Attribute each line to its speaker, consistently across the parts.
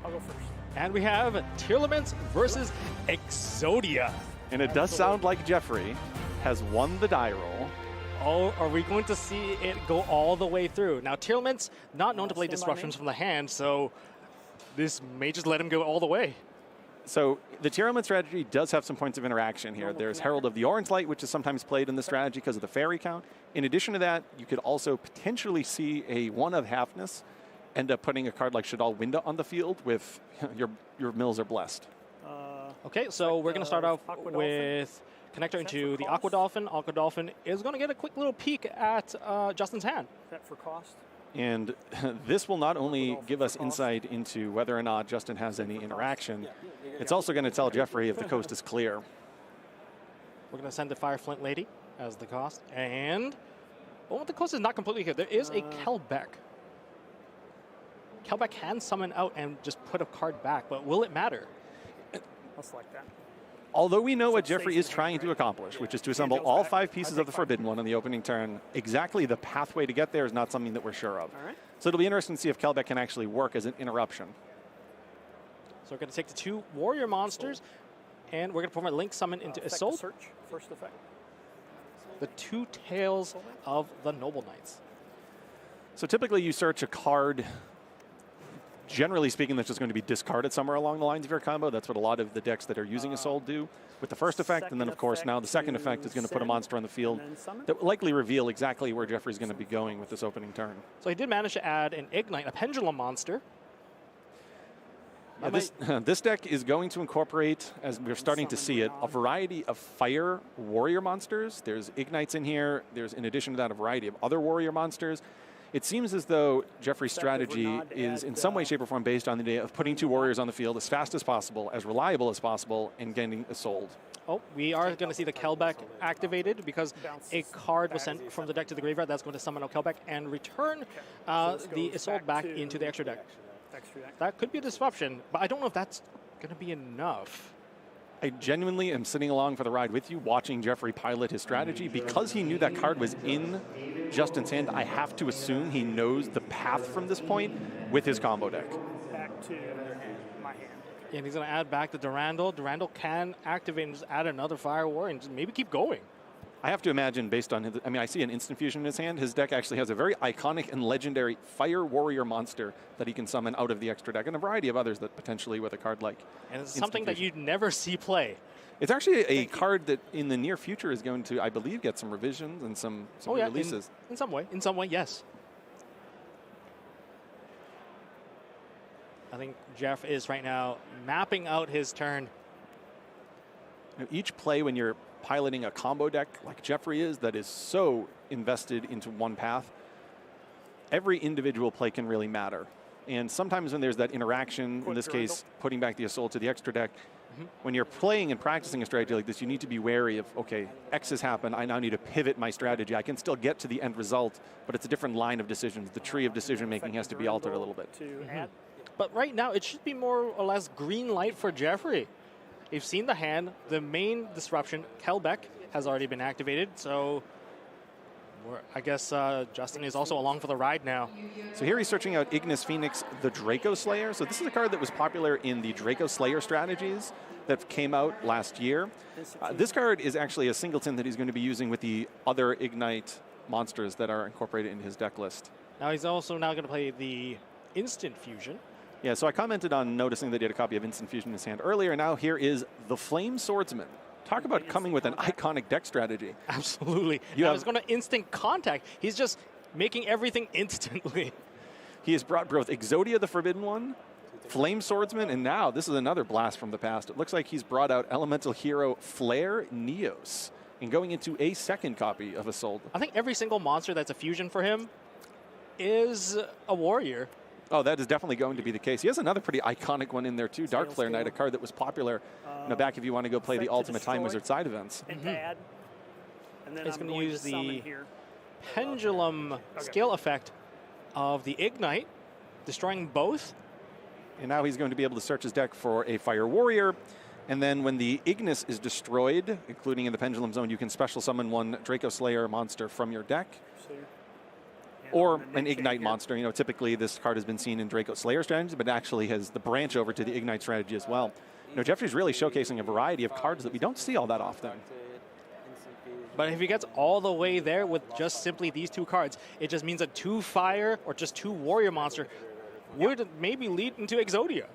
Speaker 1: I'll go first.
Speaker 2: And we have Tearlament versus Exodia.
Speaker 3: And it does sound like Jeffrey has won the die roll.
Speaker 2: Oh, are we going to see it go all the way through? Now, Tearlament's not known to play disruptions from the hand, so this may just let him go all the way.
Speaker 3: So the Tearlament strategy does have some points of interaction here. There's Herald of the Orange Light, which is sometimes played in the strategy because of the fairy count. In addition to that, you could also potentially see a one of halfness end up putting a card like Shadal Winda on the field with your mills are blessed.
Speaker 2: Okay, so we're going to start off with connector into the Aqua Dolphin. Aqua Dolphin is going to get a quick little peek at Justin's hand.
Speaker 1: Is that for cost?
Speaker 3: And this will not only give us insight into whether or not Justin has any interaction, it's also going to tell Jeffrey if the coast is clear.
Speaker 2: We're going to send the Fire Flint Lady as the cost. And, well, the coast is not completely here. There is a Kelbeck. Kelbeck can summon out and just put a card back, but will it matter?
Speaker 1: I'll select that.
Speaker 3: Although we know what Jeffrey is trying to accomplish, which is to assemble all 5 pieces of the Forbidden One on the opening turn, exactly the pathway to get there is not something that we're sure of. So it'll be interesting to see if Kelbeck can actually work as an interruption.
Speaker 2: So we're going to take the 2 warrior monsters, and we're going to perform a Link Summon into Isolde.
Speaker 1: Search, first effect.
Speaker 2: The 2 tails of the Noble Knights.
Speaker 3: So typically you search a card, generally speaking, that's just going to be discarded somewhere along the lines of your combo. That's what a lot of the decks that are using Isolde do with the first effect. And then, of course, now the second effect is going to put a monster on the field that will likely reveal exactly where Jeffrey's going to be going with this opening turn.
Speaker 2: So he did manage to add an Ignite, a Pendulum monster.
Speaker 3: Yeah, this deck is going to incorporate, as we're starting to see it, a variety of fire warrior monsters. There's Ignites in here. There's, in addition to that, a variety of other warrior monsters. It seems as though Jeffrey's strategy is in some way, shape, or form based on the idea of putting 2 warriors on the field as fast as possible, as reliable as possible, and getting Isolde.
Speaker 2: Oh, we are going to see the Kelbeck activated because a card was sent from the deck to the graveyard. That's going to summon out Kelbeck and return the Isolde back into the extra deck. That could be a disruption, but I don't know if that's going to be enough.
Speaker 3: I genuinely am sitting along for the ride with you, watching Jeffrey pilot his strategy. Because he knew that card was in Justin's hand, I have to assume he knows the path from this point with his combo deck.
Speaker 1: Back to my hand.
Speaker 2: Yeah, and he's going to add back the Durandal. Durandal can activate and just add another Fire Warrior and just maybe keep going.
Speaker 3: I have to imagine, based on his, I mean, I see an instant fusion in his hand. His deck actually has a very iconic and legendary Fire Warrior monster that he can summon out of the extra deck, and a variety of others that potentially with a card like
Speaker 2: and it's something that you'd never see play.
Speaker 3: It's actually a card that in the near future is going to, I believe, get some revisions and some releases.
Speaker 2: In some way, yes. I think Jeff is right now mapping out his turn.
Speaker 3: Each play when you're piloting a combo deck like Jeffrey is, that is so invested into one path, every individual play can really matter. And sometimes when there's that interaction, in this case, putting back the Isolde to the extra deck, when you're playing and practicing a strategy like this, you need to be wary of, okay, X has happened, I now need to pivot my strategy. I can still get to the end result, but it's a different line of decisions. The tree of decision-making has to be altered a little bit.
Speaker 2: But right now, it should be more or less green light for Jeffrey. You've seen the hand. The main disruption, Kelbeck, has already been activated. So I guess Justin is also along for the ride now.
Speaker 3: So here he's searching out Ignis Phoenix, the Draco Slayer. So this is a card that was popular in the Draco Slayer strategies that came out last year. This card is actually a singleton that he's going to be using with the other Ignite monsters that are incorporated in his deck list.
Speaker 2: Now he's also now going to play the Instant Fusion.
Speaker 3: Yeah, so I commented on noticing that he had a copy of Instant Fusion in his hand earlier. Now here is the Flame Swordsman. Talk about coming with an iconic deck strategy.
Speaker 2: Absolutely. He's going to instant contact. He's just making everything instantly.
Speaker 3: He has brought both Exodia, the Forbidden One, Flame Swordsman, and now this is another blast from the past. It looks like he's brought out Elemental Hero Flare Neos and going into a second copy of Isolde.
Speaker 2: I think every single monster that's a fusion for him is a warrior.
Speaker 3: Oh, that is definitely going to be the case. He has another pretty iconic one in there, too. Dark Flare Knight, a card that was popular in the back if you want to go play the Ultimate Time Wizard side events.
Speaker 1: And add. And then
Speaker 2: it's going to use the
Speaker 1: here.
Speaker 2: Pendulum skill effect of the Ignite, destroying both.
Speaker 3: And now he's going to be able to search his deck for a Fire Warrior. And then when the Ignis is destroyed, including in the Pendulum Zone, you can special summon one Draco Slayer monster from your deck. Or
Speaker 1: on the
Speaker 3: an
Speaker 1: new chain
Speaker 3: Ignite
Speaker 1: here.
Speaker 3: monster. You know, typically this card has been seen in Draco Slayer strategy, but actually has the branch over to the Ignite strategy as well. You know, Jeffrey's really showcasing a variety of cards that we don't see all that often.
Speaker 2: But if he gets all the way there with just simply these 2 cards, it just means that 2 fire or just 2 warrior monster would maybe lead into Exodia.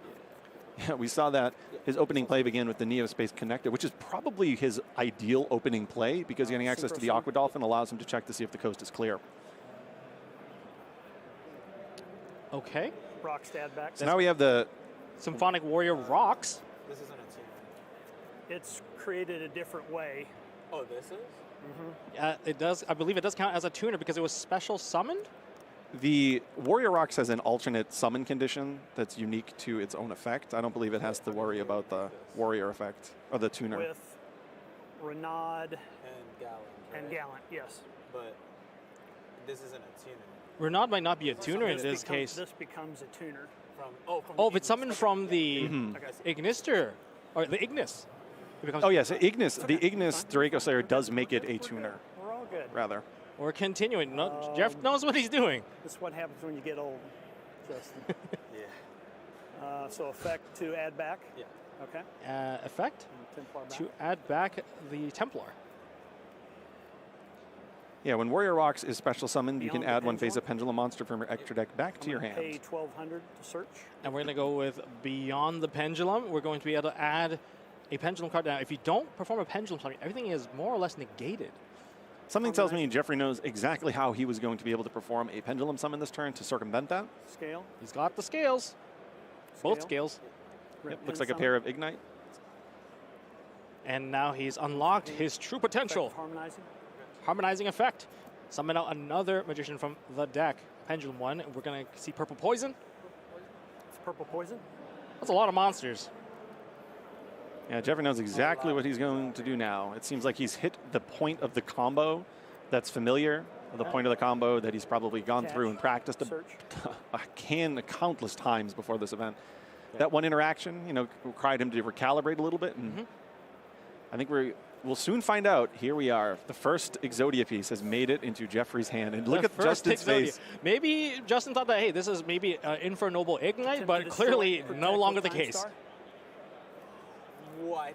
Speaker 3: Yeah, we saw that his opening play began with the Neo Space Connector, which is probably his ideal opening play because getting access to the Aqua Dolphin allows him to check to see if the coast is clear.
Speaker 2: Okay.
Speaker 1: Rocks to add back.
Speaker 3: So now we have the
Speaker 2: Symphonic Warrior rocks.
Speaker 4: This isn't a team.
Speaker 1: It's created a different way.
Speaker 4: Oh, this is?
Speaker 2: It does. I believe it does count as a tuner because it was special summoned.
Speaker 3: The Warrior Rocks has an alternate summon condition that's unique to its own effect. I don't believe it has to worry about the Warrior effect or the tuner.
Speaker 1: With Renaud
Speaker 4: And Gallant.
Speaker 1: and
Speaker 4: right?
Speaker 1: Gallant, yes.
Speaker 4: But this isn't a tuner.
Speaker 2: Renaud might not be a tuner in
Speaker 1: This
Speaker 2: this
Speaker 1: becomes-
Speaker 2: case.
Speaker 1: This becomes a tuner.
Speaker 4: From
Speaker 2: Oh, if it's summoned from the
Speaker 1: Okay.
Speaker 2: Ignister, or the Ignis. It becomes
Speaker 3: Oh yes, Ignis. The Ignis Draco Slayer does make it a tuner,
Speaker 1: We're all good.
Speaker 3: rather.
Speaker 2: We're continuing. No, Jeff knows what he's doing.
Speaker 1: This is what happens when you get old, Justin.
Speaker 4: Yeah.
Speaker 1: So effect to add back.
Speaker 4: Yeah.
Speaker 1: Okay.
Speaker 2: Effect
Speaker 1: And Templar back.
Speaker 2: to add back the Templar.
Speaker 3: Yeah, when Warrior Rocks is special summoned, you can
Speaker 1: Beyond the
Speaker 3: add one phase
Speaker 1: Pendulum?
Speaker 3: of Pendulum monster from your extra deck back to
Speaker 1: I'm
Speaker 3: your
Speaker 1: gonna
Speaker 3: hand.
Speaker 1: Pay 1,200 to search.
Speaker 2: And we're going to go with Beyond the Pendulum. We're going to be able to add a Pendulum card. Now, if you don't perform a Pendulum summon, everything is more or less negated.
Speaker 3: Something tells me Jeffrey knows exactly how he was going to be able to perform a Pendulum summon this turn to circumvent that.
Speaker 1: Scale.
Speaker 2: He's got the scales. Both scales.
Speaker 3: Yep, looks like a pair of Ignite.
Speaker 2: And now he's unlocked his true potential.
Speaker 1: Harmonizing.
Speaker 2: Harmonizing effect. Summon out another magician from the deck. Pendulum one. We're going to see Purple Poison.
Speaker 1: It's purple poison.
Speaker 2: That's a lot of monsters.
Speaker 3: Yeah, Jeffrey knows exactly what he's going to do now. It seems like he's hit the point of the combo that's familiar, the point of the combo that he's probably gone through and practiced
Speaker 1: Search.
Speaker 3: countless times before this event. That one interaction, you know, required him to recalibrate a little bit, and I think we'll soon find out. Here we are. The first Exodia piece has made it into Jeffrey's hand, and look
Speaker 2: The
Speaker 3: at
Speaker 2: first
Speaker 3: Justin's
Speaker 2: Exodia.
Speaker 3: face.
Speaker 2: Maybe Justin thought that, hey, this is maybe Infernoble Ignite,
Speaker 1: Attempt
Speaker 2: but
Speaker 1: to destroy,
Speaker 2: clearly
Speaker 1: protect
Speaker 2: no
Speaker 1: with
Speaker 2: longer the
Speaker 1: Time
Speaker 2: case.
Speaker 1: Star.
Speaker 4: What?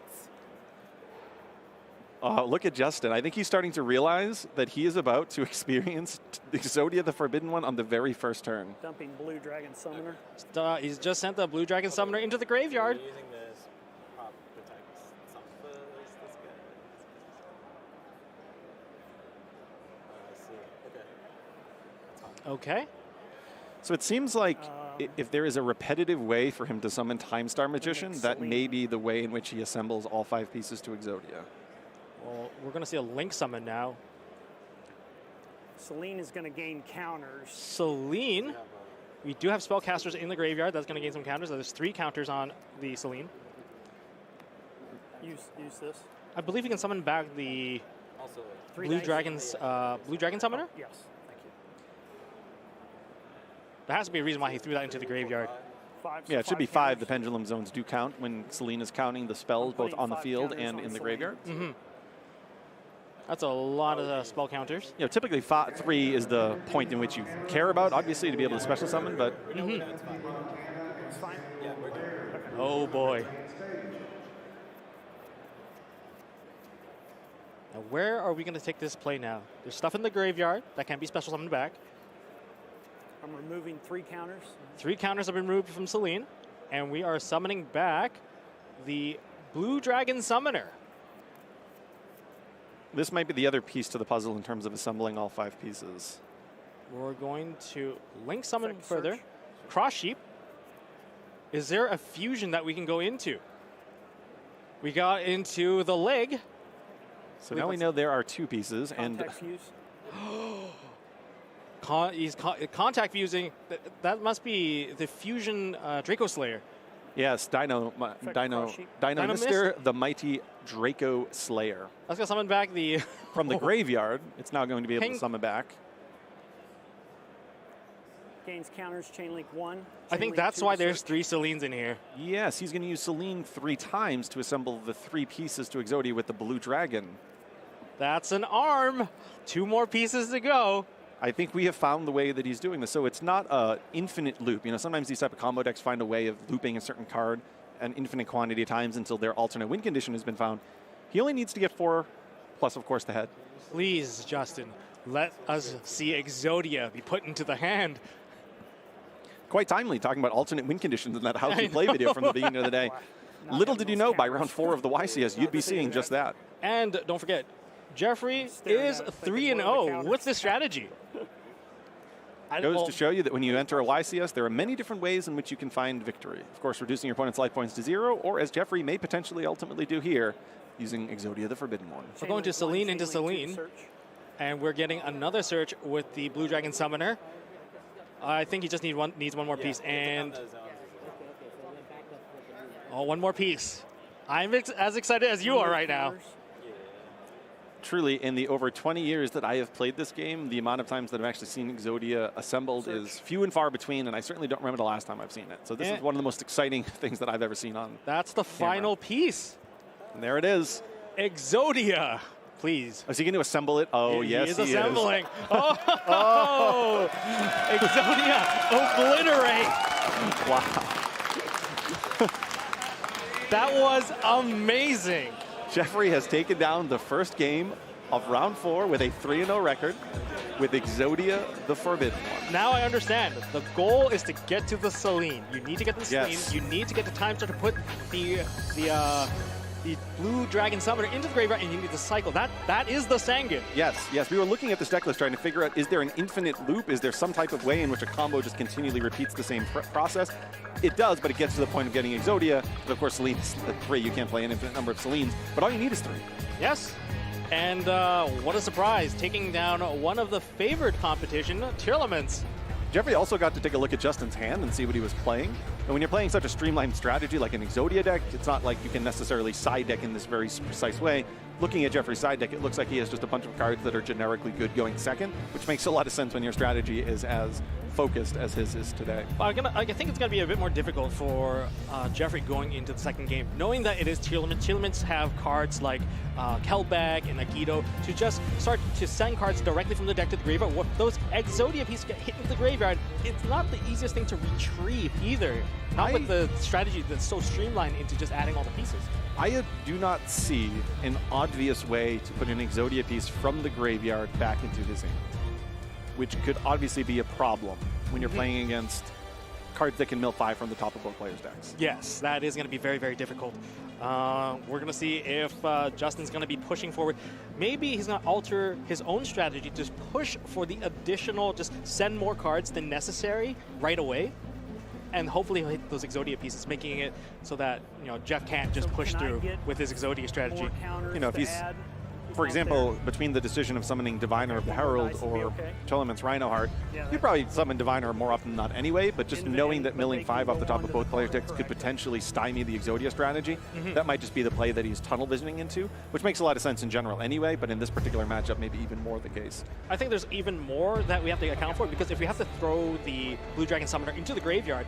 Speaker 3: Look at Justin. I think he's starting to realize that he is about to experience Exodia the Forbidden One on the very first turn.
Speaker 1: Dumping Blue Dragon Summoner.
Speaker 2: He's just sent the Blue Dragon Summoner into the graveyard.
Speaker 4: We're using this prop protect Sophists, this guy. I see. Okay.
Speaker 2: Okay.
Speaker 3: So it seems like if there is a repetitive way for him to summon Time Star Magician, that may be the way in which he assembles all 5 pieces to Exodia.
Speaker 2: Well, we're going to see a Link summon now.
Speaker 1: Celine is going to gain counters.
Speaker 2: Celine. We do have spellcasters in the graveyard. That's going to gain some counters. There's 3 counters on the Celine.
Speaker 1: Use this.
Speaker 2: I believe he can summon back the
Speaker 4: Also,
Speaker 1: Three
Speaker 2: Blue
Speaker 1: dice.
Speaker 2: Dragon Summoner.
Speaker 1: Yes. Thank you.
Speaker 2: There has to be a reason why he threw that into the graveyard.
Speaker 1: 5.
Speaker 3: Yeah, it should be 5. The pendulum zones do count when Celine is counting the spells both on the field and in the graveyard.
Speaker 2: That's a lot of spell counters.
Speaker 3: You know, typically 3 is the point in which you care about, obviously, to be able to special summon, but
Speaker 1: It's fine.
Speaker 4: yeah, we're good.
Speaker 2: Oh boy. Now where are we going to take this play now? There's stuff in the graveyard that can be special summoned back.
Speaker 1: I'm removing 3 counters.
Speaker 2: 3 counters have been removed from Celine, and we are summoning back the Blue Dragon Summoner.
Speaker 3: this might be the other piece to the puzzle in terms of assembling all 5 pieces.
Speaker 2: We're going to Link summon
Speaker 1: Effect
Speaker 2: further.
Speaker 1: search.
Speaker 2: Cross Sheep. Is there a fusion that we can go into? We got into the leg.
Speaker 3: So now we know there are 2 pieces, and
Speaker 1: Contact fuse.
Speaker 2: He's contact fusing. That must be the fusion Draco Slayer.
Speaker 3: yes, Dino
Speaker 1: cross sheep.
Speaker 3: Mister, the mighty Draco Slayer.
Speaker 2: Let's go summon back the
Speaker 3: From the graveyard, it's now going to be able to
Speaker 2: Ping.
Speaker 3: summon back.
Speaker 1: Gains counters. Chain link 1.
Speaker 2: I think that's why there's 3 Celines in here.
Speaker 3: Yes, he's going to use Celine 3 times to assemble the 3 pieces to Exodia with the Blue Dragon.
Speaker 2: That's an arm. 2 more pieces to go.
Speaker 3: I think we have found the way that he's doing this. So it's not an infinite loop. You know, sometimes these type of combo decks find a way of looping a certain card an infinite quantity of times until their alternate win condition has been found. He only needs to get 4, plus, of course, the head.
Speaker 2: Please, Justin, let us see Exodia be put into the hand.
Speaker 3: Quite timely, talking about alternate win conditions in that How to Play video from the beginning of the day. Little did you know, by round 4 of the YCS, you'd be seeing just that.
Speaker 2: And don't forget, Jeffrey is 3-0 with this strategy.
Speaker 3: Goes to show you that when you enter a YCS, there are many different ways in which you can find victory. Of course, reducing your opponent's life points to 0, or as Jeffrey may potentially ultimately do here, using Exodia the Forbidden One.
Speaker 2: We're going to Celine into Celine, and we're getting another search with the Blue Dragon Summoner. I think he just needs one more piece, and one more piece. I'm as excited as you are right now.
Speaker 3: Truly, in the over 20 years that I have played this game, the amount of times that I've actually seen Exodia assembled is few and far between, and I certainly don't remember the last time I've seen it. So this is one of the most exciting things that I've ever seen on
Speaker 2: That's the final piece.
Speaker 3: And there it is.
Speaker 2: Exodia, please.
Speaker 3: Is he going to assemble it? Oh, yes,
Speaker 2: he is assembling. Oh, Exodia, obliterate.
Speaker 3: Wow.
Speaker 2: That was amazing.
Speaker 3: Jeffrey has taken down the first game of round 4 with a 3-0 record with Exodia the Forbidden One.
Speaker 2: Now I understand. The goal is to get to the Celine. You need to get to the Celine.
Speaker 3: Yes.
Speaker 2: You need to get the time start to put the Blue Dragon Summoner into the graveyard, and you need to cycle. That is the Sangan.
Speaker 3: Yes. We were looking at this deck list trying to figure out, is there an infinite loop? Is there some type of way in which a combo just continually repeats the same process? It does, but it gets to the point of getting Exodia. But of course, Celine's 3. You can't play an infinite number of Celines, but all you need is 3.
Speaker 2: Yes. And what a surprise, taking down one of the favored competition, Tearlaments.
Speaker 3: Jeffrey also got to take a look at Justin's hand and see what he was playing. And when you're playing such a streamlined strategy like an Exodia deck, it's not like you can necessarily side deck in this very precise way. Looking at Jeffrey's side deck, it looks like he has just a bunch of cards that are generically good going second, which makes a lot of sense when your strategy is as focused as his is today.
Speaker 2: I think it's going to be a bit more difficult for Jeffrey going into the second game, knowing that it is Tearlament. Tearlaments have cards like Kelbag and Agido to just start to send cards directly from the deck to the graveyard. Those Exodia pieces get hit into the graveyard. It's not the easiest thing to retrieve either. Not with the strategy that's so streamlined into just adding all the pieces.
Speaker 3: I do not see an obvious way to put an Exodia piece from the graveyard back into his hand, which could obviously be a problem when you're playing against cards that can mill 5 from the top of both players' decks.
Speaker 2: Yes, that is going to be very, very difficult. We're going to see if Justin's going to be pushing forward. Maybe he's going to alter his own strategy to push for the additional, just send more cards than necessary right away. And hopefully he'll hit those Exodia pieces, making it so that Jeff can't just push through with his Exodia strategy.
Speaker 3: If he's, for example, between the decision of summoning Diviner of the Herald or Tearlament's Rhinoheart, you'd probably summon Diviner more often than not anyway, but just knowing that milling 5 off the top of both players' decks could potentially stymie the Exodia strategy, that might just be the play that he's tunnel visioning into, which makes a lot of sense in general anyway, but in this particular matchup, maybe even more the case.
Speaker 2: I think there's even more that we have to account for, because if we have to throw the Blue Dragon Summoner into the graveyard,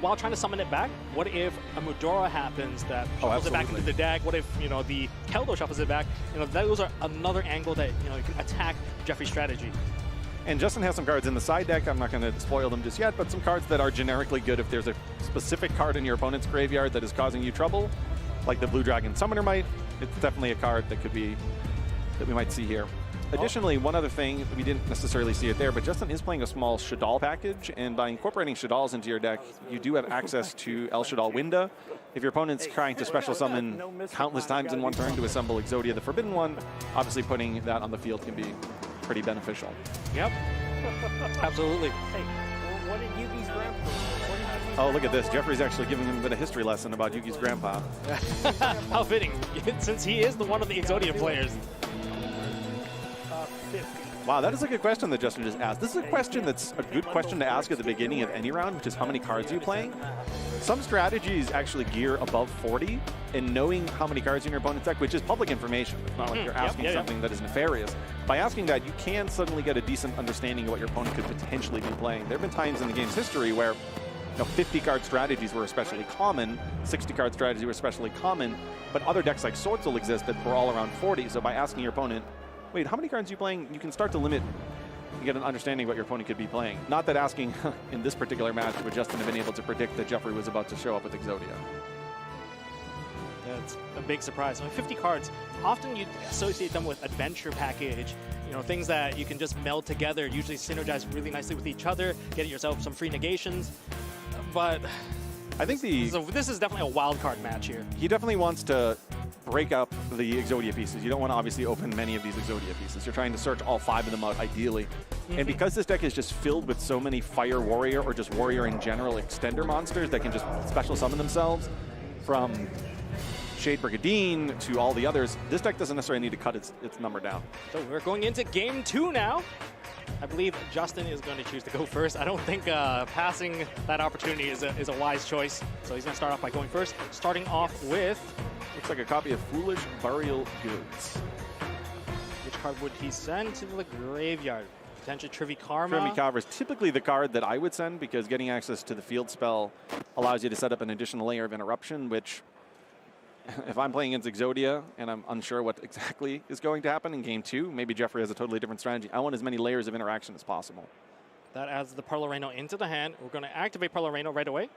Speaker 2: while trying to summon it back, what if a Mudora happens that shuffles it back into the deck? What if the Keldo shuffles it back? Those are another angle that you can attack Jeffrey's strategy.
Speaker 3: And Justin has some cards in the side deck. I'm not going to spoil them just yet, but some cards that are generically good if there's a specific card in your opponent's graveyard that is causing you trouble, like the Blue Dragon Summoner might. It's definitely a card that we might see here. Additionally, one other thing, we didn't necessarily see it there, but Justin is playing a small Shadal package, and by incorporating Shadals into your deck, you do have access to El Shadal Winda. If your opponent's trying to special summon countless times in one turn to assemble Exodia the Forbidden One, obviously putting that on the field can be pretty beneficial.
Speaker 2: Yep, absolutely.
Speaker 1: Hey, what did Yugi's grandpa?
Speaker 3: Oh, look at this. Jeffrey's actually giving him a bit of history lesson about Yugi's grandpa.
Speaker 2: How fitting, since he is one of the Exodia players.
Speaker 3: Wow, that is a good question that Justin just asked. This is a question that's a good question to ask at the beginning of any round, which is how many cards are you playing? Some strategies actually gear above 40, and knowing how many cards in your opponent's deck, which is public information. It's not like you're asking something that is nefarious. By asking that, you can suddenly get a decent understanding of what your opponent could potentially be playing. There have been times in the game's history where 50-card strategies were especially common, 60-card strategies were especially common, but other decks like Swords will exist that were all around 40. So by asking your opponent, wait, how many cards are you playing? You can start to limit You get an understanding of what your opponent could be playing. Not that asking in this particular match would Justin have been able to predict that Jeffrey was about to show up with Exodia.
Speaker 2: Yeah, it's a big surprise. I mean, 50 cards, often you associate them with adventure package, you know, things that you can just meld together, usually synergize really nicely with each other, get yourself some free negations. But
Speaker 3: I think
Speaker 2: this is definitely a wild card match here.
Speaker 3: he definitely wants to break up the Exodia pieces. You don't want to obviously open many of these Exodia pieces. You're trying to search all 5 of them out ideally. And because this deck is just filled with so many Fire Warrior or just Warrior in general extender monsters that can just special summon themselves, from Shade Brigadine to all the others, this deck doesn't necessarily need to cut its number down.
Speaker 2: So we're going into game 2 now. I believe Justin is going to choose to go first. I don't think passing that opportunity is a wise choice. So he's going to start off by going first, starting off with...
Speaker 3: Looks like a copy of Foolish Burial Goods.
Speaker 2: Which card would he send to the graveyard? Potentially Trivi Karma.
Speaker 3: Trivi Karma is typically the card that I would send because getting access to the field spell allows you to set up an additional layer of interruption, which if I'm playing against Exodia and I'm unsure what exactly is going to happen in game 2, maybe Jeffrey has a totally different strategy. I want as many layers of interaction as possible.
Speaker 2: That adds the Parlareno into the hand. We're going to activate Parlareno right away.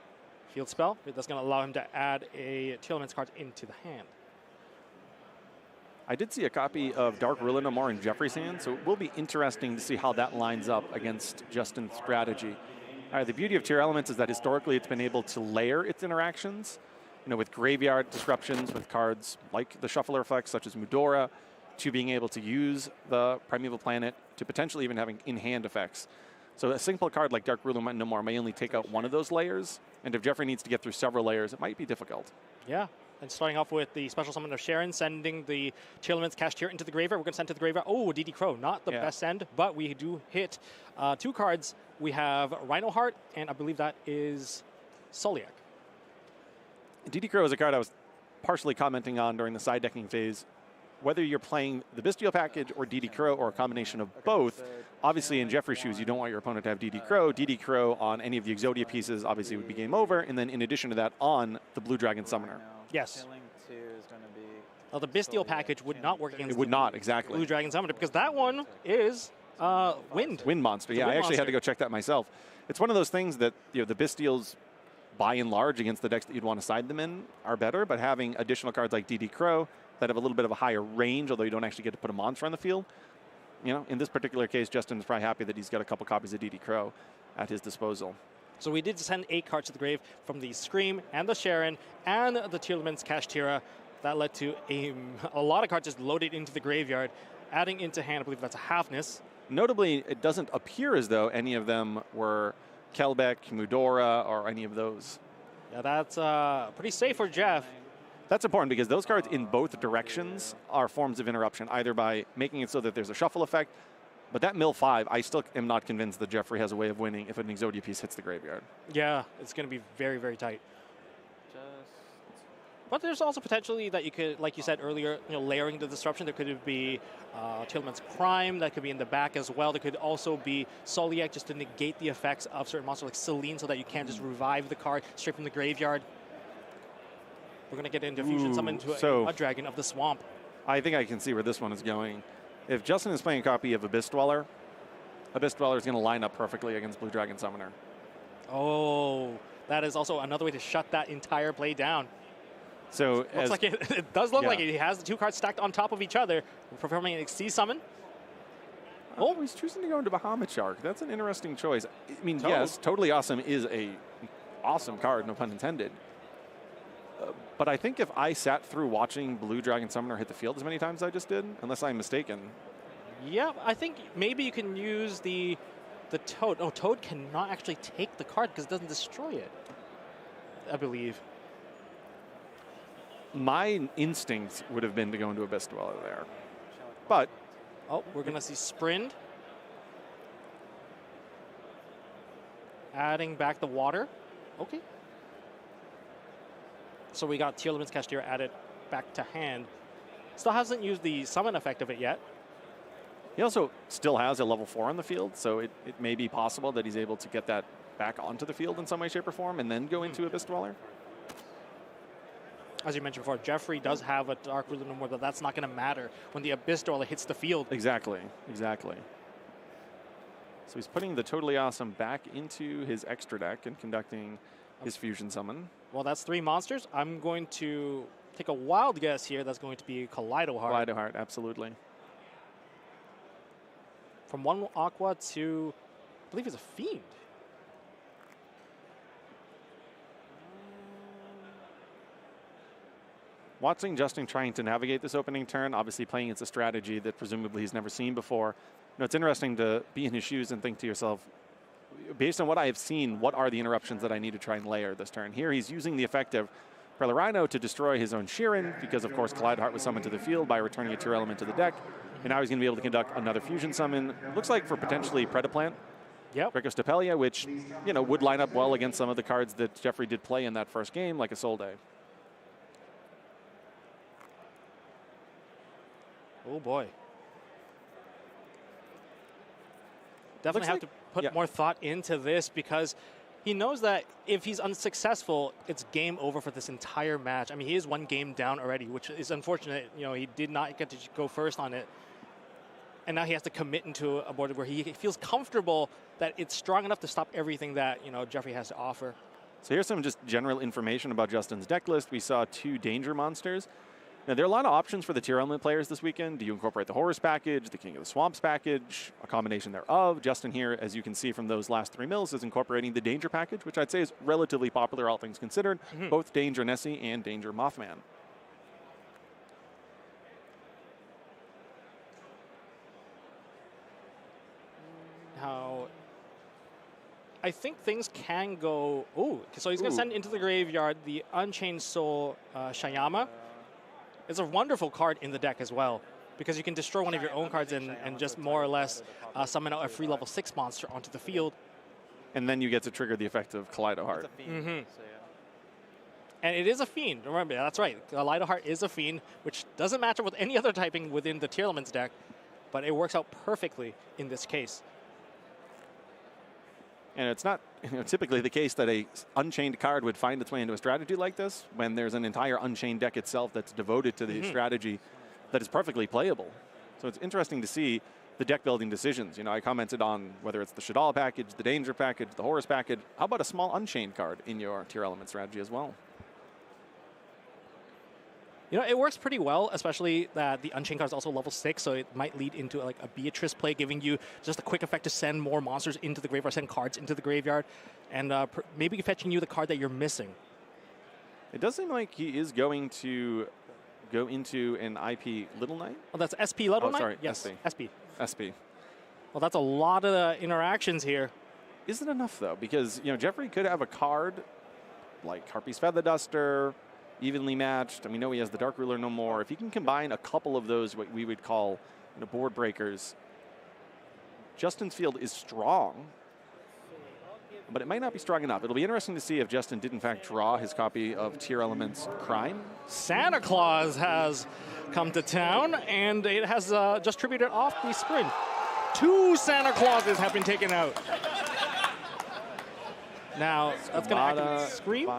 Speaker 2: Field spell. That's going to allow him to add a Tearlament card into the hand.
Speaker 3: I did see a copy of Dark Ruler No More in Jeffrey's hand, so it will be interesting to see how that lines up against Justin's strategy. The beauty of Tearlament is that historically it's been able to layer its interactions, you know, with graveyard disruptions, with cards like the Shuffler effects, such as Mudora, to being able to use the Primeval Planet, to potentially even having in-hand effects. So a simple card like Dark Ruler No More may only take out one of those layers, and if Jeffrey needs to get through several layers, it might be difficult.
Speaker 2: Yeah, and starting off with the special summon of Sharon, sending the Tearlament's Cashier into the graveyard. We're going to send to the graveyard. Oh, DD Crow, not the best send, but we do hit 2 cards. We have Rhino Heart, and I believe that is Soliak.
Speaker 3: DD Crow is a card I was partially commenting on during the side decking phase. Whether you're playing the Bestial package or DD Crow or a combination of both, obviously in Jeffrey's shoes, you don't want your opponent to have DD Crow. DD Crow on any of the Exodia pieces obviously would be game over, and then in addition to that, on the Blue Dragon Summoner.
Speaker 2: Yes. Well, the Bestial package would not work against
Speaker 3: exactly.
Speaker 2: Blue Dragon Summoner, because that one is Wind.
Speaker 3: Wind Monster, yeah. I actually had to go check that myself. It's one of those things that, you know, the Bestials, by and large, against the decks that you'd want to side them in are better, but having additional cards like DD Crow that have a little bit of a higher range, although you don't actually get to put a monster on the field. You know, in this particular case, Justin's probably happy that he's got a couple copies of DD Crow at his disposal.
Speaker 2: So we did send 8 cards to the grave from the Scream and the Sharon and the Tearlament's Kashtira. That led to a lot of cards just loaded into the graveyard, adding into hand. I believe that's a Halfness.
Speaker 3: Notably, it doesn't appear as though any of them were Kelbeck, Mudora, or any of those.
Speaker 2: Yeah, that's pretty safe for Jeff.
Speaker 3: That's important because those cards in both directions are forms of interruption, either by making it so that there's a shuffle effect, but that mill 5, I still am not convinced that Jeffrey has a way of winning if an Exodia piece hits the graveyard.
Speaker 2: Yeah, it's going to be very, very tight. But there's also potentially that you could, like you said earlier, you know, layering the disruption. There could be Tearlament's Prime that could be in the back as well. There could also be Soliak just to negate the effects of certain monsters like Celine, so that you can't just revive the card straight from the graveyard. We're going to get into Fusion Summon to a Dragon of the Swamp.
Speaker 3: I think I can see where this one is going. If Justin is playing a copy of Abyss Dweller is going to line up perfectly against Blue Dragon Summoner.
Speaker 2: Oh, that is also another way to shut that entire play down.
Speaker 3: So
Speaker 2: looks like it does look like he has the 2 cards stacked on top of each other, performing an Xyz Summon.
Speaker 3: Oh, he's choosing to go into Bahamut Shark. That's an interesting choice. I mean, yes, Totally Awesome is a awesome card, no pun intended. But I think if I sat through watching Blue Dragon Summoner hit the field as many times as I just did, unless I'm mistaken.
Speaker 2: Yeah, I think maybe you can use the Toad. Oh, Toad cannot actually take the card because it doesn't destroy it, I believe.
Speaker 3: My instinct would have been to go into Abyss Dweller there. But
Speaker 2: oh, we're going to see Sprind. Adding back the water. Okay. So we got Tearlament's Cashier added back to hand. Still hasn't used the summon effect of it yet.
Speaker 3: He also still has a level 4 on the field, so it may be possible that he's able to get that back onto the field in some way, shape, or form, and then go into Abyss Dweller.
Speaker 2: As you mentioned before, Jeffrey does have a Dark Ruler No More, but that's not going to matter when the Abyss Dweller hits the field.
Speaker 3: Exactly, exactly. So he's putting the Totally Awesome back into his extra deck and conducting his fusion summon.
Speaker 2: Well, that's 3 monsters. I'm going to take a wild guess here. That's going to be Kaleido Heart.
Speaker 3: Kaleido Heart, absolutely.
Speaker 2: From 1 Aqua to, I believe it's a Fiend.
Speaker 3: Watching Justin trying to navigate this opening turn, obviously playing it's a strategy that presumably he's never seen before. You know, it's interesting to be in his shoes and think to yourself, based on what I have seen, what are the interruptions that I need to try and layer this turn? Here he's using the effect of Rhino to destroy his own Sheeran, because of course Kaleido Heart was summoned to the field by returning a Tearlament to the deck. And now he's going to be able to conduct another fusion summon. Looks like for potentially Predaplant.
Speaker 2: Yep.
Speaker 3: Dracostapelia, which, you know, would line up well against some of the cards that Jeffrey did play in that first game, like a Soul Day.
Speaker 2: Oh boy. Definitely have to put more thought into this, because he knows that if he's unsuccessful, it's game over for this entire match. I mean, he is 1 game down already, which is unfortunate. You know, he did not get to go first on it. And now he has to commit into a board where he feels comfortable that it's strong enough to stop everything that, you know, Jeffrey has to offer.
Speaker 3: So here's some just general information about Justin's deck list. We saw 2 Danger Monsters. Now, there are a lot of options for the Tearlament players this weekend. Do you incorporate the Horus package, the King of the Swamps package, a combination thereof? Justin here, as you can see from those last 3 mills, is incorporating the Danger package, which I'd say is relatively popular, all things considered. Both Danger Nessie and Danger Mothman.
Speaker 2: How I think things can go. Oh, so he's going to send into the graveyard the Unchained Soul Shayama. It's a wonderful card in the deck as well, because you can destroy one of your own cards and just more or less summon out a free level 6 monster onto the field.
Speaker 3: And then you get to trigger the effect of Kaleido Heart.
Speaker 2: And it is a Fiend. Remember, that's right. Kaleido Heart is a Fiend, which doesn't match up with any other typing within the Tearlament's deck, but it works out perfectly in this case.
Speaker 3: And it's not typically the case that a Unchained card would find its way into a strategy like this when there's an entire Unchained deck itself that's devoted to the strategy that is perfectly playable. So it's interesting to see the deck building decisions. You know, I commented on whether it's the Shadal package, the Danger package, the Horus package. How about a small Unchained card in your Tearlament strategy as well?
Speaker 2: You know, it works pretty well, especially that the Unchained card is also level 6, so it might lead into like a Beatrice play, giving you just a quick effect to send more monsters into the graveyard, send cards into the graveyard, and maybe fetching you the card that you're missing.
Speaker 3: It does seem like he is going to go into an IP Little Knight.
Speaker 2: Oh, that's SP Little Knight?
Speaker 3: Sorry,
Speaker 2: yes, SP.
Speaker 3: SP.
Speaker 2: Well, that's a lot of interactions here.
Speaker 3: Isn't enough, though, because, you know, Jeffrey could have a card like Harpy's Feather Duster, evenly matched. I mean, no, he has the Dark Ruler no more. If he can combine a couple of those, what we would call, you know, board breakers, Justin's field is strong, but it might not be strong enough. It'll be interesting to see if Justin did, in fact, draw his copy of Tearlament's Crime.
Speaker 2: Santa Claus has come to town, and it has just tributed off the screen. 2 Santa Clauses have been taken out. Now, that's going to activate Scream.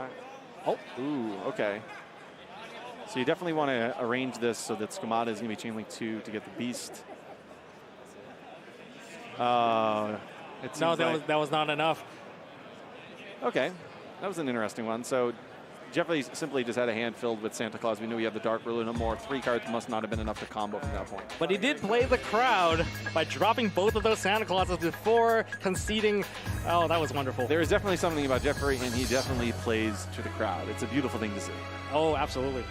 Speaker 3: Oh, ooh, okay. So you definitely want to arrange this so that Skamata is going to be chain link 2 to get the Beast.
Speaker 2: No, that was not enough.
Speaker 3: Okay, that was an interesting one. So Jeffrey simply just had a hand filled with Santa Claus. We knew he had the Dark Ruler no more. 3 cards must not have been enough to combo from that point.
Speaker 2: But he did play the crowd by dropping both of those Santa Clauses before conceding. Oh, that was wonderful.
Speaker 3: There is definitely something about Jeffrey, and he definitely plays to the crowd. It's a beautiful thing to see.
Speaker 2: Oh, absolutely.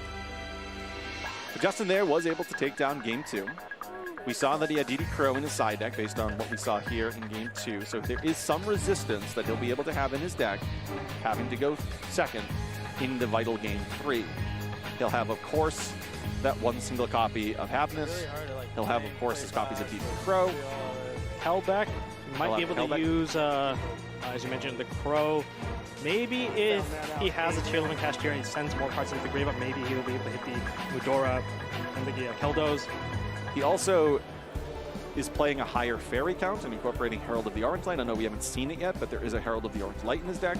Speaker 3: But Justin there was able to take down game 2. We saw that he had DD Crow in his side deck based on what we saw here in game 2. So there is some resistance that he'll be able to have in his deck, having to go second in the vital game 3. He'll have, of course, that 1 single copy of Happiness. He'll have, of course, his copies of DD Crow.
Speaker 2: Hellback might be able to use, as you mentioned, the Crow. Maybe if he has a Tearlament Cashier and he sends more cards into the graveyard, maybe he'll be able to hit the Mudora and the Keldos.
Speaker 3: He also is playing a higher fairy count and incorporating Herald of the Orange Light. I know we haven't seen it yet, but there is a Herald of the Orange Light in his deck.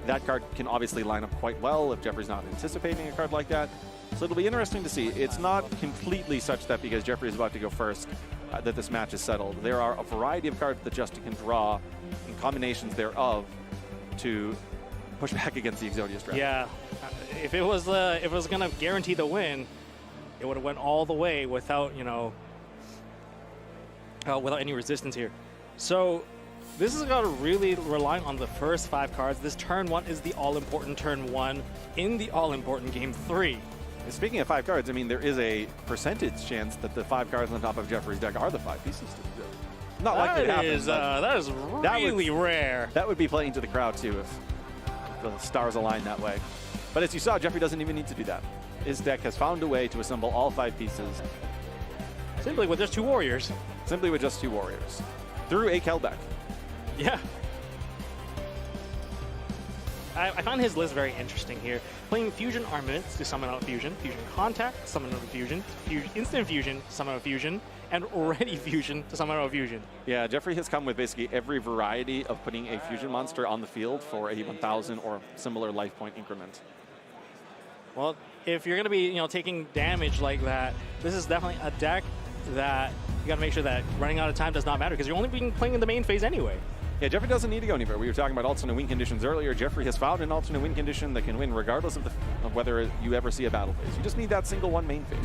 Speaker 3: That card can obviously line up quite well if Jeffrey's not anticipating a card like that. So it'll be interesting to see. It's not completely such that because Jeffrey is about to go first, that this match is settled. There are a variety of cards that Justin can draw and combinations thereof to push back against the Exodia strategy.
Speaker 2: Yeah, if it was gonna guarantee the win, it would have went all the way without, you know, without any resistance here. So this is gonna really rely on the first 5 cards. This turn 1 is the all-important turn 1 in the all-important game 3.
Speaker 3: And speaking of 5 cards, I mean, there is a percentage chance that the 5 cards on the top of Jeffrey's deck are the 5 pieces. Not likely to happen.
Speaker 2: That is really rare.
Speaker 3: That would be playing to the crowd too if the stars align that way. But as you saw, Jeffrey doesn't even need to do that. His deck has found a way to assemble all 5 pieces.
Speaker 2: Simply with just 2 warriors.
Speaker 3: Simply with just 2 warriors. Through a Kelbeck.
Speaker 2: Yeah. I find his list very interesting here. Playing Fusion Armaments to summon out Fusion, Fusion Contact, summon out Fusion, Instant Fusion, summon out Fusion, and Ready Fusion to summon out Fusion.
Speaker 3: Yeah, Jeffrey has come with basically every variety of putting a Fusion monster on the field for a 1,000 or similar life point increment.
Speaker 2: Well, if you're going to be, you know, taking damage like that, this is definitely a deck that you got to make sure that running out of time does not matter because you're only being playing in the main phase anyway.
Speaker 3: Yeah, Jeffrey doesn't need to go anywhere. We were talking about alternate win conditions earlier. Jeffrey has found an alternate win condition that can win regardless of whether you ever see a battle phase. You just need that single one main phase.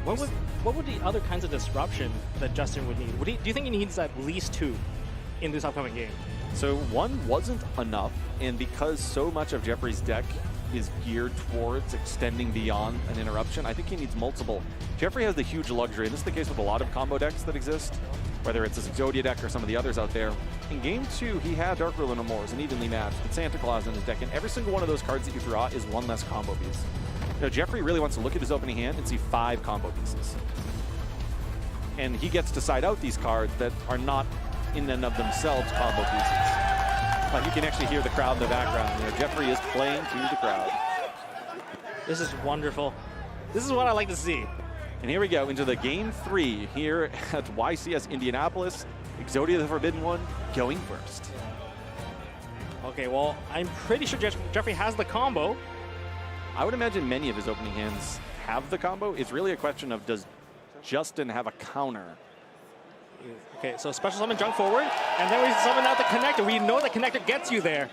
Speaker 2: What would the other kinds of disruption that Justin would need? Do you think he needs at least 2 in this upcoming game?
Speaker 3: So 1 wasn't enough, and because so much of Jeffrey's deck is geared towards extending beyond an interruption, I think he needs multiple. Jeffrey has the huge luxury, and this is the case with a lot of combo decks that exist, whether it's his Exodia deck or some of the others out there. In game 2, he had Dark Ruler No More as an evenly matched with Santa Claus in his deck, and every single one of those cards that you draw is 1 less combo piece. You know, Jeffrey really wants to look at his opening hand and see 5 combo pieces. And he gets to side out these cards that are not in and of themselves combo pieces. But you can actually hear the crowd in the background. You know, Jeffrey is playing to the crowd.
Speaker 2: This is wonderful. This is what I like to see.
Speaker 3: And here we go into the game 3 here at YCS Indianapolis. Exodia the Forbidden One going first.
Speaker 2: Okay, well, I'm pretty sure Jeffrey has the combo.
Speaker 3: I would imagine many of his opening hands have the combo. It's really a question of, does Justin have a counter?
Speaker 2: Okay, so special summon jump forward, and then we summon out the connector. We know the connector gets you there.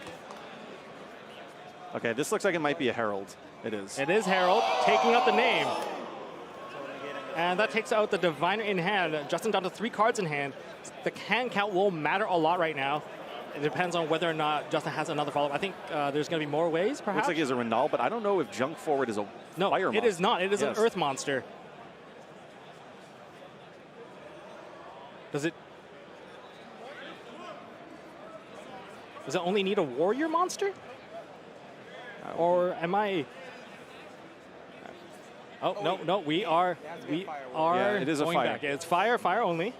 Speaker 3: Okay, this looks like it might be a Herald. It is.
Speaker 2: It is Herald, taking out the name. And that takes out the Diviner in hand. Justin down to 3 cards in hand. The hand count will matter a lot right now. It depends on whether or not Justin has another follow-up. I think there's going to be more ways, perhaps.
Speaker 3: Looks like he has a Renal, but I don't know if junk forward is a fire monster.
Speaker 2: It is not. It is an earth monster. Does it only need a warrior monster? Or am I? Oh, no, we are
Speaker 3: Yeah, it is a
Speaker 2: going
Speaker 3: fire.
Speaker 2: back. It's fire only.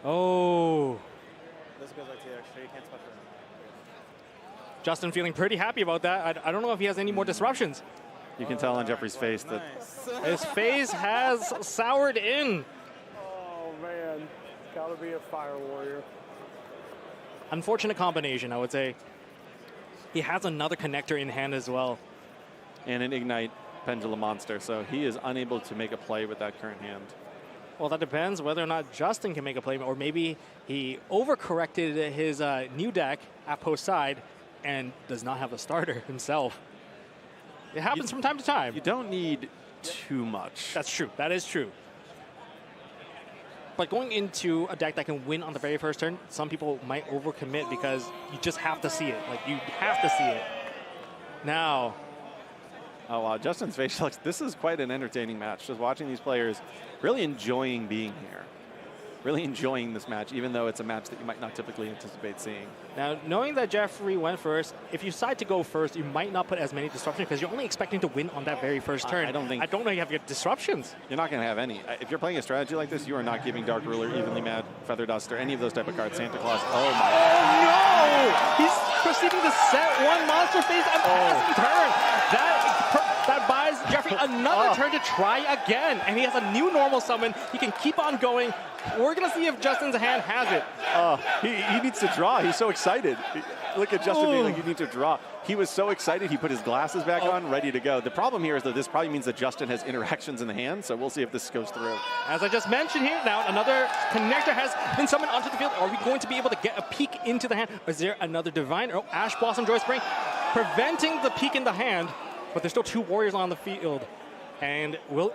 Speaker 2: Oh.
Speaker 4: This goes like to the extra. You can't special.
Speaker 2: Justin feeling pretty happy about that. I don't know if he has any more disruptions.
Speaker 3: You can tell on Jeffrey's face that
Speaker 2: His face has soured in.
Speaker 1: Oh, man. Gotta be a fire warrior.
Speaker 2: Unfortunate combination, I would say. He has another connector in hand as well.
Speaker 3: and an Ignite Pendulum monster, so he is unable to make a play with that current hand.
Speaker 2: Well, that depends whether or not Justin can make a play, or maybe he overcorrected his new deck at post side and does not have a starter himself. It happens from time to time.
Speaker 3: You don't need too much.
Speaker 2: That's true. That is true. But going into a deck that can win on the very first turn, some people might overcommit because you just have to see it. Like, you have to see it. Now.
Speaker 3: Oh, wow. Justin's face looks, this is quite an entertaining match. Just watching these players really enjoying being here. Really enjoying this match, even though it's a match that you might not typically anticipate seeing.
Speaker 2: Now, knowing that Jeffrey went first, if you decide to go first, you might not put as many disruptions because you're only expecting to win on that very first turn. I don't know you have your disruptions.
Speaker 3: You're not going to have any. If you're playing a strategy like this, you are not giving Dark Ruler, Evenly Mad, Feather Dust, or any of those type of cards. Santa Claus. Oh, my.
Speaker 2: Oh, no! He's proceeding to set one monster face and passing turn. That buys Jeffrey another turn to try again. And he has a new normal summon. He can keep on going. We're going to see if Justin's hand has it.
Speaker 3: He needs to draw. He's so excited. Look at Justin being like, you need to draw. He was so excited, he put his glasses back on, ready to go. The problem here is that this probably means that Justin has interactions in the hand, so we'll see if this goes through.
Speaker 2: As I just mentioned here, now another connector has been summoned onto the field. Are we going to be able to get a peek into the hand? Is there another divine? Oh, Ash Blossom Joy Spring preventing the peek in the hand, but there's still 2 warriors on the field. And will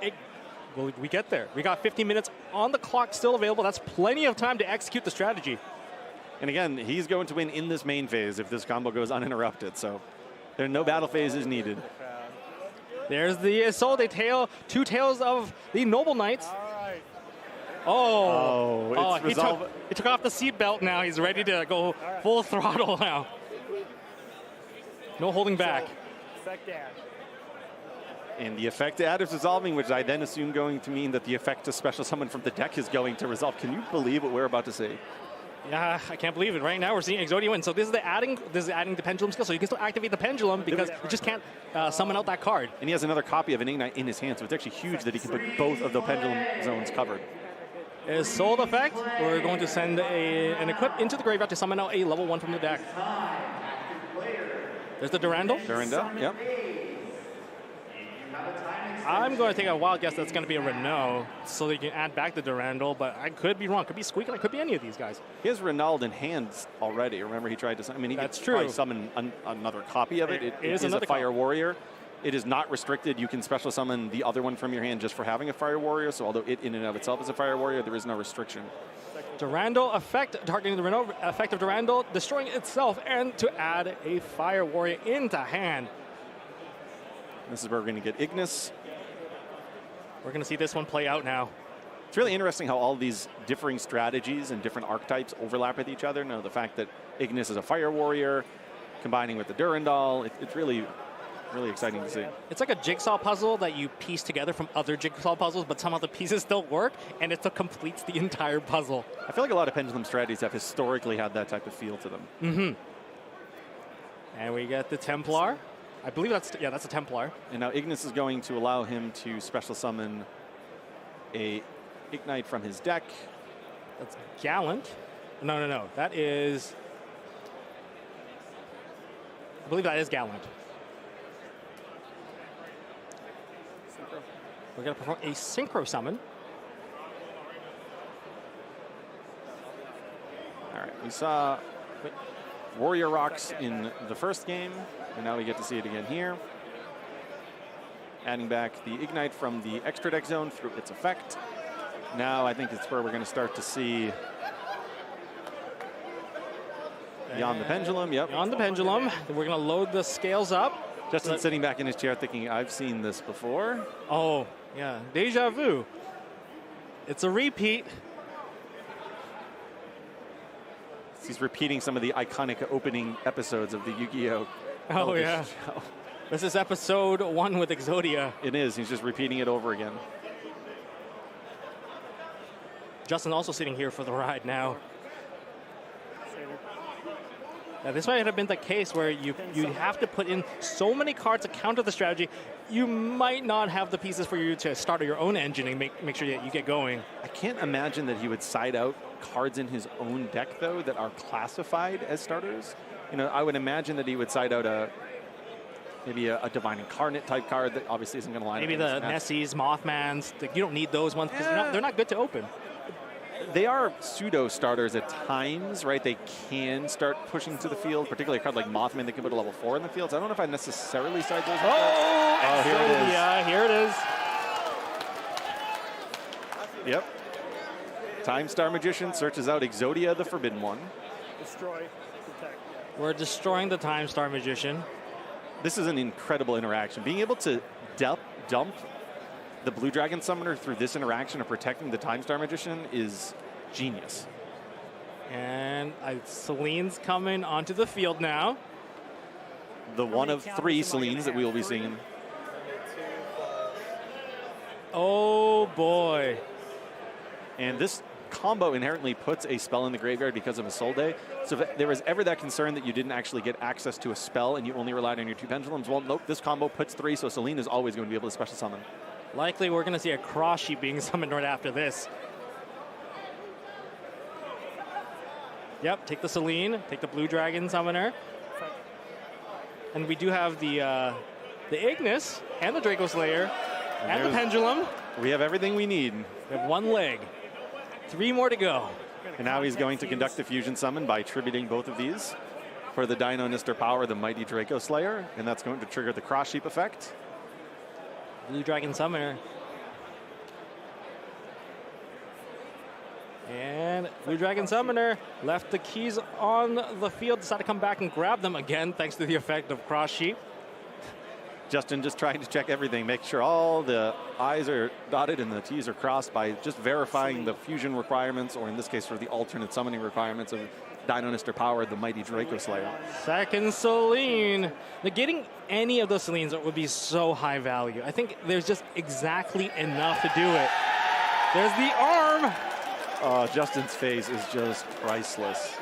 Speaker 2: we get there? We got 15 minutes on the clock still available. That's plenty of time to execute the strategy.
Speaker 3: And again, he's going to win in this main phase if this combo goes uninterrupted. So there are no battle phases needed.
Speaker 2: There's the Assault, 2 tails of the Noble Knights. He took off the seatbelt now. He's ready to go full throttle now. No holding back.
Speaker 1: Effect add.
Speaker 3: And the effect add is resolving, which I then assume going to mean that the effect to special summon from the deck is going to resolve. Can you believe what we're about to see?
Speaker 2: Yeah, I can't believe it. Right now we're seeing Exodia win. So this is adding the pendulum skill. So you can still activate the pendulum because you just can't summon out that card.
Speaker 3: And he has another copy of an Ignite in his hand, so it's actually huge that he can put both of the pendulum zones covered.
Speaker 2: Is Soul Effect. We're going to send an equip into the graveyard to summon out a level 1 from the deck. There's the Durandal.
Speaker 3: Yep.
Speaker 2: I'm going to take a wild guess that's going to be a Renault, so they can add back the Durandal, but I could be wrong. Could be Squeak, and it could be any of these guys.
Speaker 3: He has Ronald in hand already. Remember, he tried to. I mean, he
Speaker 2: That's
Speaker 3: could
Speaker 2: true.
Speaker 3: probably summon another copy of it. It is a Fire Warrior. It is not restricted. You can special summon the other one from your hand just for having a Fire Warrior. So although it in and of itself is a Fire Warrior, there is no restriction.
Speaker 2: Durandal effect, targeting the Renault effect of Durandal, destroying itself, and to add a Fire Warrior into hand.
Speaker 3: This is where we're going to get Ignis.
Speaker 2: We're going to see this one play out now.
Speaker 3: It's really interesting how all these differing strategies and different archetypes overlap with each other. Now, the fact that Ignis is a Fire Warrior, combining with the Durandal, it's really, really exciting to see.
Speaker 2: It's like a jigsaw puzzle that you piece together from other jigsaw puzzles, but somehow the pieces still work, and it still completes the entire puzzle.
Speaker 3: I feel like a lot of Pendulum strategies have historically had that type of feel to them.
Speaker 2: Mm-hmm. And we get the Templar. I believe that's a Templar.
Speaker 3: And now Ignis is going to allow him to special summon a Ignite from his deck.
Speaker 2: That's Gallant. No. That is... I believe that is Gallant. We're going to perform a Synchro Summon.
Speaker 3: All right, we saw Warrior Rocks in the first game, and now we get to see it again here. Adding back the Ignite from the extra deck zone through its effect. Now I think it's where we're going to start to see Beyond the Pendulum. Yep.
Speaker 2: Beyond the Pendulum. We're going to load the scales up.
Speaker 3: Justin's sitting back in his chair thinking, I've seen this before.
Speaker 2: Oh, yeah. Deja vu. It's a repeat.
Speaker 3: He's repeating some of the iconic opening episodes of the Yu-Gi-Oh!
Speaker 2: Oh, yeah.
Speaker 3: Show.
Speaker 2: This is episode 1 with Exodia.
Speaker 3: It is. He's just repeating it over again.
Speaker 2: Justin also sitting here for the ride now. Now, this might have been the case where you have to put in so many cards to counter the strategy. You might not have the pieces for you to start your own engine and make sure that you get going.
Speaker 3: I can't imagine that he would side out cards in his own deck, though, that are classified as starters. You know, I would imagine that he would side out maybe a Divine Incarnate type card that obviously isn't going to line
Speaker 2: maybe
Speaker 3: up.
Speaker 2: Maybe the Nessies, Mothmans. You don't need those ones because they're not good to open.
Speaker 3: They are pseudo starters at times, right? They can start pushing to the field, particularly a card like Mothman that can put a level 4 in the field. So I don't know if I necessarily side those.
Speaker 2: Oh,
Speaker 3: here it is.
Speaker 2: Yeah, here it is.
Speaker 3: Yep. Time Star Magician searches out Exodia, the Forbidden One.
Speaker 1: Destroy, protect.
Speaker 2: We're destroying the Time Star Magician.
Speaker 3: This is an incredible interaction. Being able to dump the Blue Dragon Summoner through this interaction of protecting the Time Star Magician is genius.
Speaker 2: And Celine's coming onto the field now.
Speaker 3: The one of 3 Celines that we will be seeing.
Speaker 2: Oh, boy.
Speaker 3: And this combo inherently puts a spell in the graveyard because of a Soul Day. So if there was ever that concern that you didn't actually get access to a spell and you only relied on your 2 pendulums, well, nope, this combo puts 3, so Celine is always going to be able to special summon.
Speaker 2: Likely we're going to see a cross sheep being summoned right after this. Yep, take the Celine, take the Blue Dragon Summoner. And we do have the Ignis and the Draco Slayer and the Pendulum.
Speaker 3: We have everything we need.
Speaker 2: We have 1 leg. 3 more to go.
Speaker 3: And now he's going to conduct the fusion summon by tributing both of these. For the Dino Nister Power, the Mighty Draco Slayer, and that's going to trigger the Cross Sheep effect.
Speaker 2: Blue Dragon Summoner. And Blue Dragon Summoner left the keys on the field, decided to come back and grab them again, thanks to the effect of Cross Sheep.
Speaker 3: Justin just trying to check everything, make sure all the I's are dotted and the T's are crossed by just verifying the fusion requirements, or in this case, for the alternate summoning requirements of Dino Nister Power, the Mighty Draco Slayer.
Speaker 2: Second Celine. Negating any of those Celines would be so high value. I think there's just exactly enough to do it. There's the arm.
Speaker 3: Justin's face is just priceless.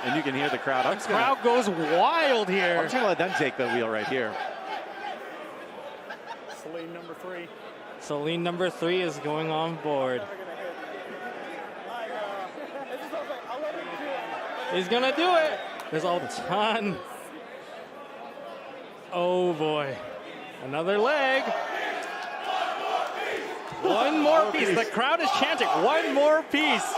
Speaker 3: And you can hear the crowd.
Speaker 2: The crowd goes wild here.
Speaker 3: I'm just going to let them take the wheel right here.
Speaker 1: Celine number 3.
Speaker 2: Celine number 3 is going on board. He's going to do it. There's a ton. Oh, boy. Another leg. 1 more piece. The crowd is chanting, 1 more piece.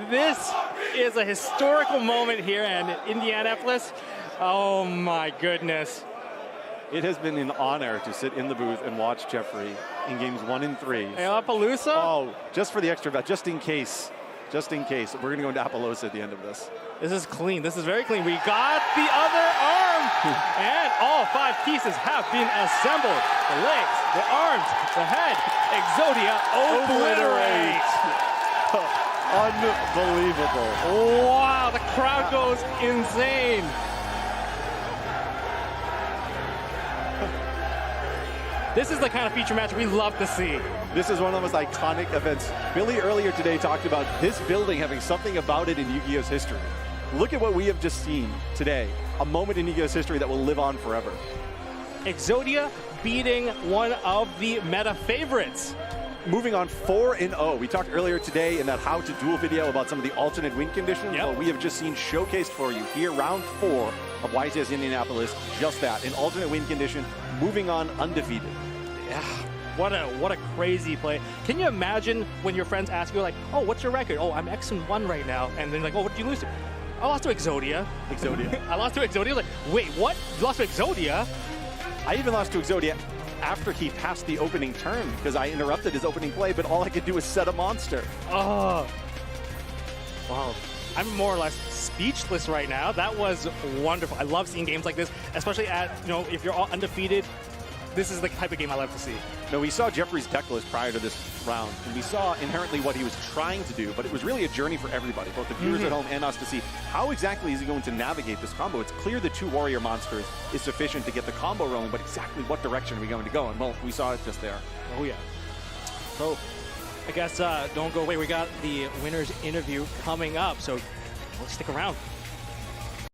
Speaker 2: This is a historical moment here in Indianapolis. Oh my goodness.
Speaker 3: It has been an honor to sit in the booth and watch Jeffrey in games 1 and 3.
Speaker 2: Hey, Appaloosa?
Speaker 3: Oh, just for the extra bet, just in case. Just in case. We're going to go into Appaloosa at the end of this.
Speaker 2: This is clean. This is very clean. We got the other arm. And all 5 pieces have been assembled. The legs, the arms, the head. Exodia obliterate.
Speaker 3: Unbelievable.
Speaker 2: Wow, the crowd goes insane. This is the kind of feature match we love to see.
Speaker 3: This is one of the most iconic events. Billy earlier today talked about this building having something about it in Yu-Gi-Oh's history. Look at what we have just seen today. A moment in Yu-Gi-Oh's history that will live on forever.
Speaker 2: Exodia beating one of the meta favorites.
Speaker 3: Moving on 4-0. We talked earlier today in that How to Duel video about some of the alternate win conditions.
Speaker 2: Yep.
Speaker 3: Well, we have just seen showcased for you here, round 4 of YCS Indianapolis. Just that, an alternate win condition, moving on undefeated.
Speaker 2: Yeah, what a crazy play. Can you imagine when your friends ask you, like, oh, what's your record? Oh, I'm X-1 right now. And then like, oh, what did you lose to? I lost to Exodia. I lost to Exodia. Like, wait, what? You lost to Exodia?
Speaker 3: I even lost to Exodia after he passed the opening turn because I interrupted his opening play, but all I could do was set a monster.
Speaker 2: Oh, wow. I'm more or less speechless right now. That was wonderful. I love seeing games like this, especially at, if you're all undefeated. This is the type of game I love to see.
Speaker 3: No, we saw Jeffrey's deck list prior to this round, and we saw inherently what he was trying to do, but it was really a journey for everybody, both the viewers at home and us, to see how exactly is he going to navigate this combo. It's clear the 2 warrior monsters is sufficient to get the combo rolling, but exactly what direction are we going to go? And well, we saw it just there.
Speaker 2: Oh yeah. So I guess don't go away. We got the winner's interview coming up, so stick around.